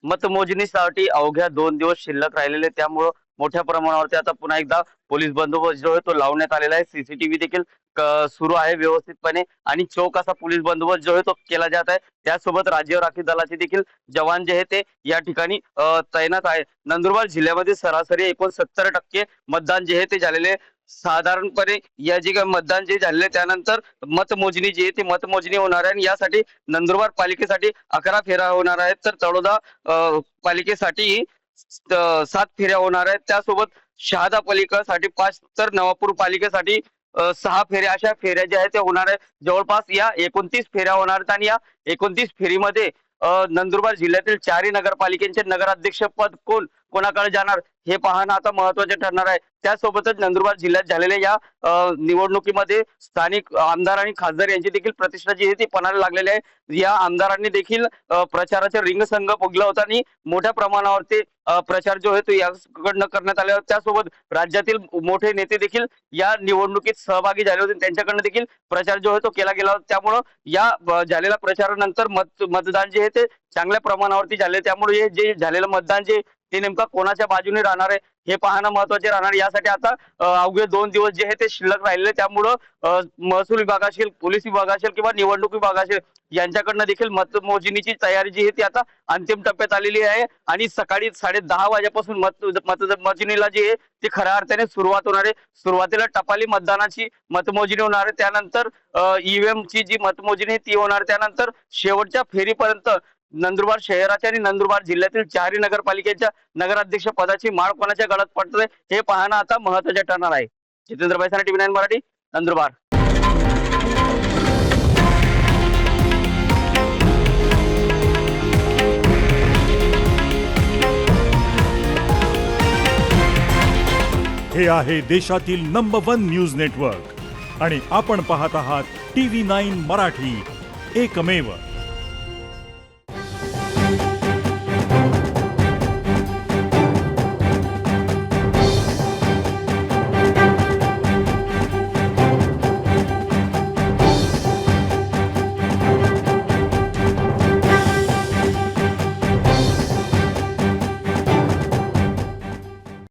मतमोजणीसाठी अवघ्या 2 दिवस शिल्लक राहिलेले, त्यामुळं मोठ्या प्रमाणावरती आता पुन्हा एकदा पोलीस बंदोबस्त जो आहे तो लावण्यात आलेला आहे. सीसीटीव्ही देखील सुरू आहे व्यवस्थितपणे आणि चोख असा पोलीस बंदोबस्त जो आहे तो केला जात आहे. त्यासोबत राज्य राखीव दलाचे देखील जवान जे आहे ते या ठिकाणी तैनात आहे. नंदुरबार जिल्ह्यामध्ये सरासरी एकूण 70% मतदान जे आहे ते झालेले. साधारणपणे या जे काही मतदान जे झालेले त्यानंतर मतमोजणी जी आहे ती मतमोजणी होणार आहे आणि यासाठी नंदुरबार पालिकेसाठी 11 फेऱ्या होणार आहेत, तर तळोदा पालिकेसाठी 7 फेऱ्या होणार आहेत. त्यासोबत शहादा पालिकेसाठी 5, तर नवापूर पालिकेसाठी 6 फेऱ्या, अशा फेऱ्या ज्या आहेत त्या होणार आहेत. जवळपास या 29 फेऱ्या होणार आहेत आणि या 29 फेरीमध्ये नंदुरबार जिल्ह्यातील 4ही नगरपालिकेचे नगराध्यक्ष पद कोणाकडे जाणार हे पाहणं आता महत्त्वाचे ठरणार आहे. त्यासोबतच नंदुरबार जिल्ह्यात झालेल्या या निवडणुकीमध्ये स्थानिक आमदार आणि खासदार यांची देखील प्रतिष्ठा जी आहे ती पणाला लागलेली आहे. या आमदारांनी देखील प्रचाराचा रिंगसंग फुगला होता आणि मोठ्या प्रमाणावरती प्रचार जो आहे तो याकडनं करण्यात आला. त्यासोबत राज्यातील मोठे नेते देखील या निवडणुकीत सहभागी झाले होते, त्यांच्याकडनं देखील प्रचार जो आहे तो केला गेला होता. त्यामुळं या झालेल्या प्रचारानंतर मतदान जे आहे ते चांगल्या प्रमाणावरती झाले. त्यामुळे हे जे झालेलं मतदान जे ते नेमका कोणाच्या बाजूने राहणार आहे हे पाहणं महत्वाचे राहणार. यासाठी आता अवघे 2 दिवस जे आहे ते शिल्लक राहिले. त्यामुळं महसूल विभाग असेल, पोलीस विभाग असेल किंवा निवडणूक विभाग असेल यांच्याकडनं देखील मतमोजणीची तयारी जी आहे ती आता अंतिम टप्प्यात आलेली आहे आणि सकाळी 10:30 वाजेपासून मतमोजणीला जी आहे ती खऱ्या अर्थाने सुरुवात होणार आहे. सुरुवातीला टपाली मतदानाची मतमोजणी होणार आहे, त्यानंतर ईव्हीएम ची जी मतमोजणी ती होणार. त्यानंतर शेवटच्या फेरीपर्यंत नंदुरबार शहराच्या आणि नंदुरबार जिल्ह्यातील 4ही नगरपालिकेच्या नगराध्यक्ष पदाची माळ कोणाच्या गळ्यात पडते हे पाहणं आता महत्त्वाचे ठरणार आहे. जितेंद्र बैसाना, TV9 मराठी, नंदुरबार. हे आहे देशातील नंबर 1 न्यूज नेटवर्क आणि आपण पाहत आहात TV9 मराठी, एकमेव.